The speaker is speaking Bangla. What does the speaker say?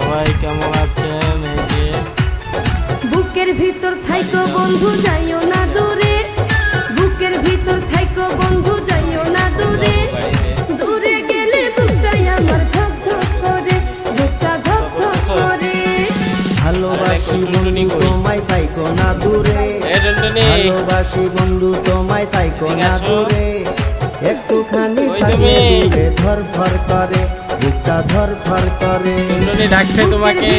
সবাই কেমন আছেন? এই যে বুকের ভিতর থাইকো বন্ধু যাইও না দূরে, বুকের ভিতর থাইকো বন্ধু যাইও না দূরে, দূরে গেলে বুকটাই আমার ধক ধক করে, বুকটা ধক ধক করে। ভালোবাসি বন্ধু তোমায় থাইকো না দূরে, ভালোবাসি বন্ধু তোমায় থাইকো না দূরে, একটুখানি থাকলে বুকে ধর ধর করে, বুকটা ধর ধর করে। ডাকছে তোমাকে।